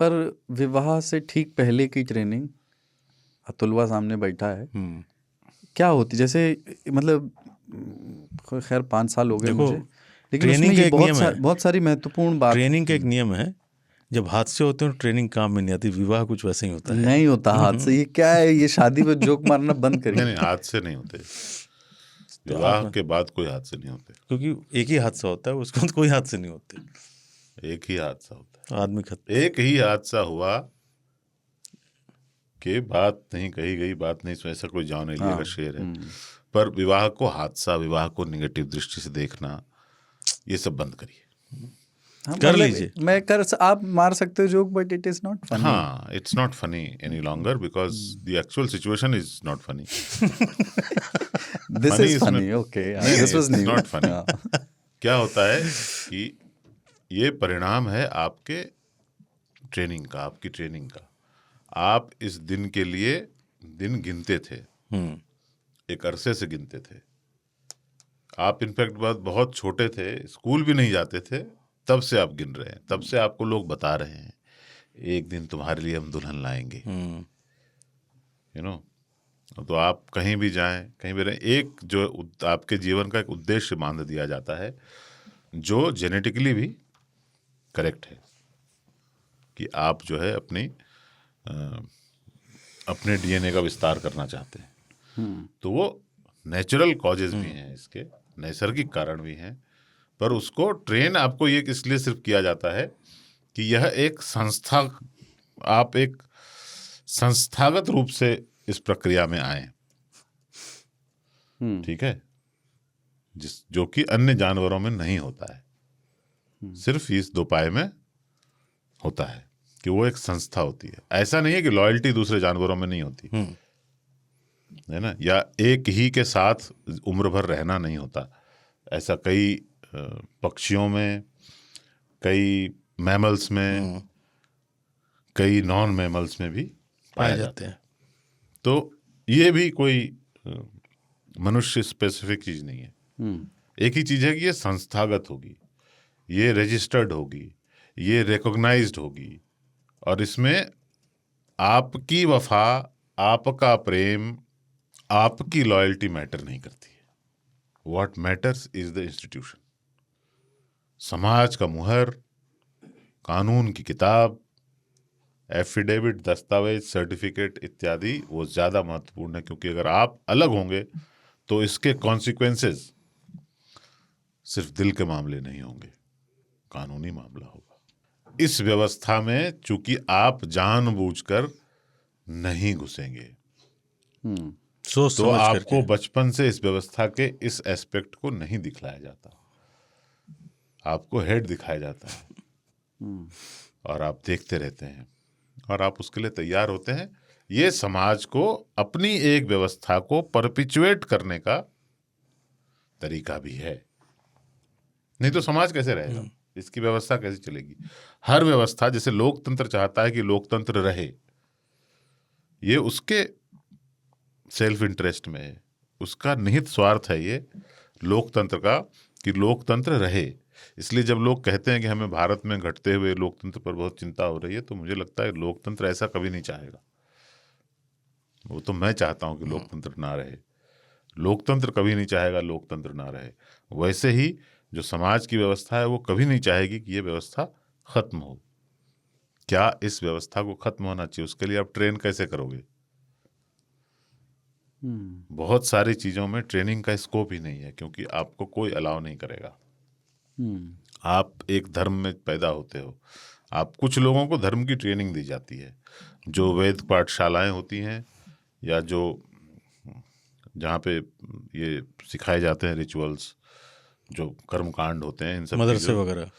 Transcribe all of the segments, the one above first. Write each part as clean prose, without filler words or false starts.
पर विवाह से ठीक पहले की ट्रेनिंग, अतुलवा सामने बैठा है, क्या होती? जैसे मतलब खैर 5 साल हो गए देखो, मुझे, लेकिन ट्रेनिंग उसमें का ये एक नियम है। बहुत सारी महत्वपूर्ण बात। ट्रेनिंग का एक नियम है, जब हादसे होते हैं ट्रेनिंग काम में नहीं आती। विवाह कुछ वैसे ही होता है। नहीं होता हादसे। ये क्या है? ये शादी पे जोक मारना बंद करिए। नहीं, हादसे नहीं होते। तो विवाह के बाद कोई हादसे नहीं होते, क्योंकि एक ही हादसा होता है, उसके बाद कोई हादसे नहीं होते। एक ही हादसा होता आदमी खत्म। है। एक ही हादसा हुआ कि बात नहीं कही गई, बात नहीं, ऐसा कोई जान नहीं लिया का शेर है। पर विवाह को हादसा, विवाह को निगेटिव दृष्टि से देखना, ये सब बंद करिए। कर लीजिए। आप मार सकते हो joke, but it is not funny. हाँ, it's not funny any longer because the actual situation is not funny. This is funny, okay, this was new. Not funny. क्या होता है कि ये परिणाम है आपके ट्रेनिंग का, आपकी ट्रेनिंग का। आप इस दिन के लिए दिन गिनते थे, एक अरसे से गिनते थे। आप इनफैक्ट बहुत छोटे थे, स्कूल भी नहीं जाते थे, तब से आप गिन रहे हैं। तब से आपको लोग बता रहे हैं एक दिन तुम्हारे लिए हम दुल्हन लाएंगे, यू नो। तो आप कहीं भी जाएं, कहीं भी रहें, एक जो आपके जीवन का एक उद्देश्य बांध दिया जाता है, जो जेनेटिकली भी करेक्ट है कि आप जो है अपने डीएनए का विस्तार करना चाहते हैं। तो वो नेचुरल कॉजेज भी हैं, इसके नैसर्गिक कारण भी हैं, पर उसको ट्रेन आपको ये इसलिए सिर्फ किया जाता है कि यह एक संस्था, आप एक संस्थागत रूप से इस प्रक्रिया में आए, ठीक है, जो कि अन्य जानवरों में नहीं होता है, सिर्फ इस दो पाए में होता है कि वो एक संस्था होती है। ऐसा नहीं है कि लॉयल्टी दूसरे जानवरों में नहीं होती है ना, या एक ही के साथ उम्र भर रहना नहीं होता। ऐसा कई पक्षियों में, कई मैमल्स में, कई नॉन मैमल्स में भी पाए जाते हैं। तो ये भी कोई मनुष्य स्पेसिफिक चीज नहीं है। एक ही चीज है कि ये संस्थागत होगी, ये रजिस्टर्ड होगी, ये रिकॉग्नाइज्ड होगी, और इसमें आपकी वफा, आपका प्रेम, आपकी लॉयल्टी मैटर नहीं करती है। What matters is the institution. समाज का मुहर, कानून की किताब, एफिडेविट, दस्तावेज, सर्टिफिकेट इत्यादि वो ज्यादा महत्वपूर्ण है, क्योंकि अगर आप अलग होंगे तो इसके कॉन्सिक्वेंसेस सिर्फ दिल के मामले नहीं होंगे, कानूनी मामला होगा। इस व्यवस्था में चूंकि आप जानबूझकर नहीं घुसेंगे, तो आपको बचपन से इस व्यवस्था के इस एस्पेक्ट को नहीं दिखलाया जाता, आपको हेड दिखाया जाता है, और आप देखते रहते हैं, और आप उसके लिए तैयार होते हैं। ये समाज को अपनी एक व्यवस्था को परपिचुएट करने का तरीका भी है। नहीं तो समाज कैसे रहेगा, इसकी व्यवस्था कैसे चलेगी? हर व्यवस्था, जैसे लोकतंत्र चाहता है कि लोकतंत्र रहे, ये उसके सेल्फ इंटरेस्ट में है, उसका निहित स्वार्थ है ये लोकतंत्र का, कि लोकतंत्र रहे। इसलिए जब लोग कहते हैं कि हमें भारत में घटते हुए लोकतंत्र पर बहुत चिंता हो रही है, तो मुझे लगता है लोकतंत्र ऐसा कभी नहीं चाहेगा। वो तो मैं चाहता हूं कि लोकतंत्र ना रहे, लोकतंत्र कभी नहीं चाहेगा लोकतंत्र ना रहे। वैसे ही जो समाज की व्यवस्था है वो कभी नहीं चाहेगी कि ये व्यवस्था खत्म हो। क्या इस व्यवस्था को खत्म होना चाहिए, उसके लिए आप ट्रेन कैसे करोगे? बहुत सारी चीजों में ट्रेनिंग का स्कोप ही नहीं है, क्योंकि आपको कोई अलाउ नहीं करेगा। आप एक धर्म में पैदा होते हो, आप, कुछ लोगों को धर्म की ट्रेनिंग दी जाती है, जो वेद पाठशालाएं होती हैं, या जो जहाँ पे ये सिखाए जाते हैं रिचुअल्स, जो कर्मकांड होते हैं, इन सब मदरसे वगैरह,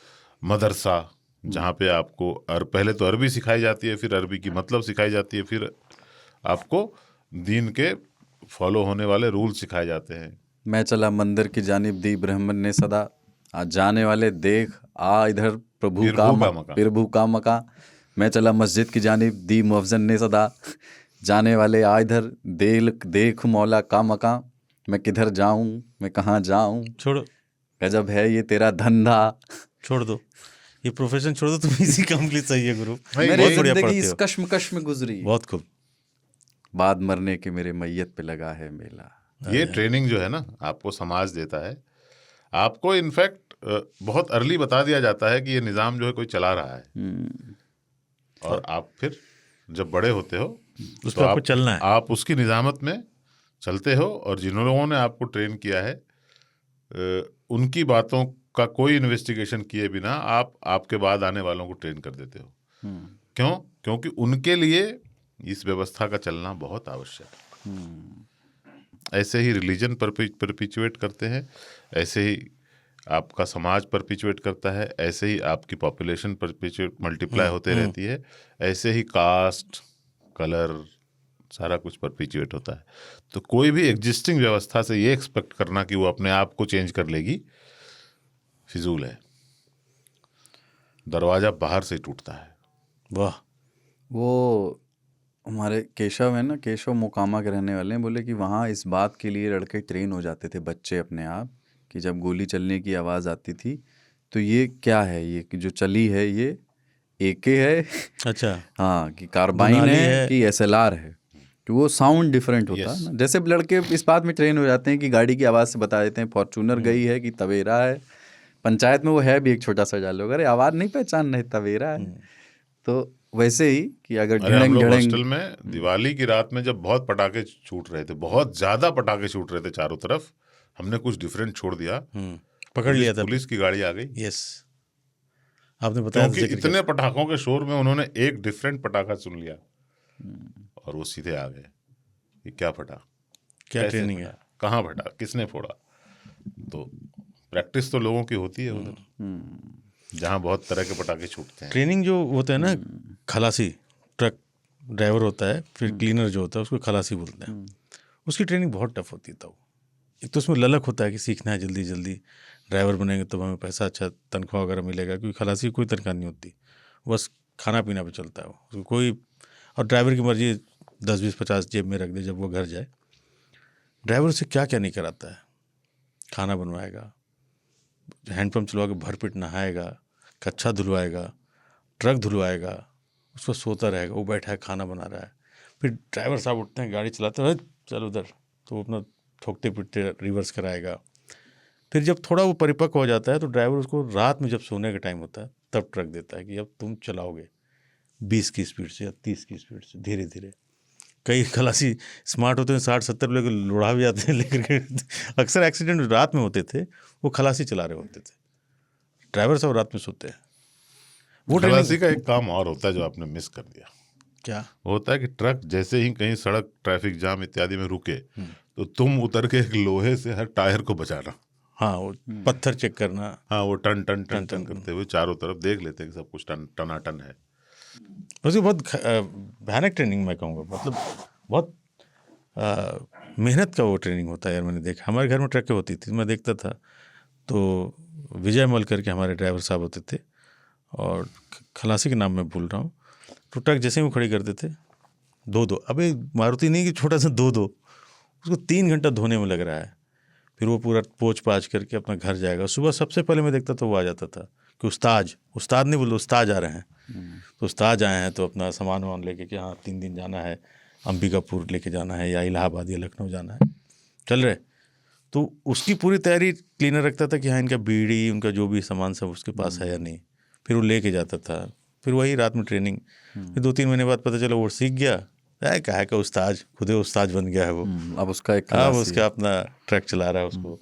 मदरसा, जहाँ पे आपको पहले तो अरबी सिखाई जाती है, फिर अरबी की मतलब सिखाई जाती है, फिर आपको दीन के फॉलो होने वाले रूल सिखाए जाते हैं। मैं चला मंदिर की जानिब दी ब्राह्मण ने सदा, आ जाने वाले देख आ इधर प्रभु का मका। मैं चला मस्जिद की जानिब दी मुअज्जिन ने सदा, जाने वाले आ इधर देख मौला का मका। मैं किधर जाऊं, मैं कहाँ जाऊं, छोड़ो, गजब है ये तेरा धंधा। छोड़ दो, ये प्रोफेशन छोड़ दो, तुम इसी काम के लिए सही है गुरु। मेरी बहुत बढ़िया जिंदगी पढ़ते इस हो, कश्मकश में गुजरी, बहुत खूब। बाद मरने के मेरे मैयत पे लगा है मेला। ये ट्रेनिंग जो है ना आपको समाज देता है। आपको इनफैक्ट बहुत अर्ली बता दिया जाता है कि ये निज़ाम जो है कोई चला रहा है, और आप फिर जब बड़े होते हो उस तो पर आपको चलना है। आप उसकी निज़ामत में चलते हो, और जिन लोगों ने आपको ट्रेन किया है उनकी बातों का कोई इन्वेस्टिगेशन किए बिना आप आपके बाद आने वालों को ट्रेन कर देते हो। क्यों? क्योंकि उनके लिए इस व्यवस्था का चलना बहुत आवश्यक है। ऐसे ही रिलीजन परपिचुएट करते हैं, ऐसे ही आपका समाज परपिचुएट करता है, ऐसे ही आपकी पॉपुलेशन परपिचुएट मल्टीप्लाई होते रहती है, ऐसे ही कास्ट, कलर, सारा कुछ परपिचुएट होता है। तो कोई भी एग्जिस्टिंग व्यवस्था से ये एक्सपेक्ट करना कि वो अपने आप को चेंज कर लेगी, फिजूल है। दरवाजा बाहर से टूटता है। वाह। वो हमारे केशव है ना, केशव मोकामा के रहने वाले हैं, बोले कि वहाँ इस बात के लिए लड़के ट्रेन हो जाते थे, बच्चे अपने आप, कि जब गोली चलने की आवाज़ आती थी तो ये क्या है, ये कि जो चली है ये एके है अच्छा। हाँ, कि कार्बाइन है कि एसएलआर है, कि वो साउंड डिफरेंट होता है ना। जैसे लड़के इस बात में ट्रेन हो जाते हैं कि गाड़ी की आवाज़ से बता देते हैं फॉर्चूनर गई है कि तवेरा है। पंचायत में वो है भी एक छोटा सा डायलॉग, अरे आवाज़ नहीं पहचान रहे, तवेरा है। तो वैसे ही कि अगर हम लोग हॉस्टल में दिवाली की रात में जब बहुत पटाखे छूट रहे थे, बहुत ज्यादा पटाखे छूट रहे थे चारों तरफ, हमने कुछ डिफरेंट छोड़ दिया, पकड़ लिया था, पुलिस की गाड़ी आ गई। यस, आपने बताया, क्योंकि इतने पटाखों के शोर में उन्होंने एक डिफरेंट पटाखा सुन लिया और वो सीधे आ गए कि क्या फटा, क्या ट्रेनिंग है, कहाँ फटा, किसने फोड़ा। तो प्रैक्टिस तो लोगों की होती है उधर, जहाँ बहुत तरह के पटाखे छूटते हैं। ट्रेनिंग जो होता है ना, खलासी, ट्रक ड्राइवर होता है, फिर क्लीनर जो होता है उसको खलासी बोलते हैं, उसकी ट्रेनिंग बहुत टफ होती है। तो एक तो उसमें ललक होता है कि सीखना है जल्दी जल्दी, ड्राइवर बनेंगे तो हमें पैसा अच्छा तनख्वाह वगैरह मिलेगा, क्योंकि खलासी कोई तनख्वाह नहीं होती, बस खाना पीना पे चलता है उसको कोई, और ड्राइवर की मर्जी 10-20-50 जेब में रख दे जब वो घर जाए। ड्राइवर से क्या क्या नहीं कराता है, खाना बनवाएगा, हैंडपम्प चलवा के भरपेट नहाएगा, कच्छा धुलवाएगा, ट्रक धुलवाएगा, उसको सोता रहेगा, वो बैठा है खाना बना रहा है, फिर ड्राइवर साहब उठते हैं, गाड़ी चलाते हैं, चल उधर, तो अपना ठोकते पीटते रिवर्स कराएगा। फिर जब थोड़ा वो परिपक्व हो जाता है तो ड्राइवर उसको रात में जब सोने का टाइम होता है तब ट्रक देता है कि अब तुम चलाओगे 20 की स्पीड से या 30 की स्पीड से, धीरे धीरे। कई खलासी स्मार्ट होते हैं, 60-70 लेकर लुढ़ा भी जाते हैं, लेकर अक्सर एक्सीडेंट रात में होते थे, वो खलासी चला रहे होते थे, ड्राइवर साहब रात में सोते हैं। वो खलासी का एक काम और होता है जो आपने मिस कर दिया। क्या होता है कि ट्रक जैसे ही कहीं सड़क, ट्रैफिक जाम इत्यादि में रुके तो तुम उतर के एक लोहे से हर टायर को बचाना। हाँ, वो पत्थर चेक करना। हाँ, वो टन टन टन टन करते हुए चारों तरफ देख लेते हैं कि सब कुछ टनाटन है। वैसे बहुत भयानक ट्रेनिंग मैं कहूँगा, मतलब बहुत मेहनत का वो ट्रेनिंग होता है यार। मैंने देखा, हमारे घर में ट्रकें होती थी, मैं देखता था, तो विजय मल करके हमारे ड्राइवर साहब होते थे, और खलासी के नाम मैं भूल रहा हूँ, तो ट्रक जैसे ही वो खड़ी करते थे, 2-2, अबे मारुति नहीं कि छोटा सा 2-2, उसको 3 घंटा धोने में लग रहा है, फिर वो पूरा पोंछ पाछ करके अपना घर जाएगा। सुबह सबसे पहले मैं देखता था वो आ जाता था कि उस्ताद नहीं बोलो, उस्ताद आ रहे हैं, तो उस्ताद आए हैं तो अपना सामान वामान लेके कि हाँ 3 दिन जाना है, अंबिकापुर लेके जाना है या इलाहाबाद या लखनऊ जाना है, चल रहे। तो उसकी पूरी तैयारी क्लीनर रखता था कि हाँ इनका बीड़ी, उनका जो भी सामान सब उसके पास है या नहीं, फिर वो लेके जाता था, फिर वही रात में ट्रेनिंग। फिर 2-3 महीने बाद पता चला वो सीख गया, कहा का उस्ताद, खुद ही उस्ताद बन गया है वो, अब उसका एक अब उसका अपना ट्रक चला रहा है उसको।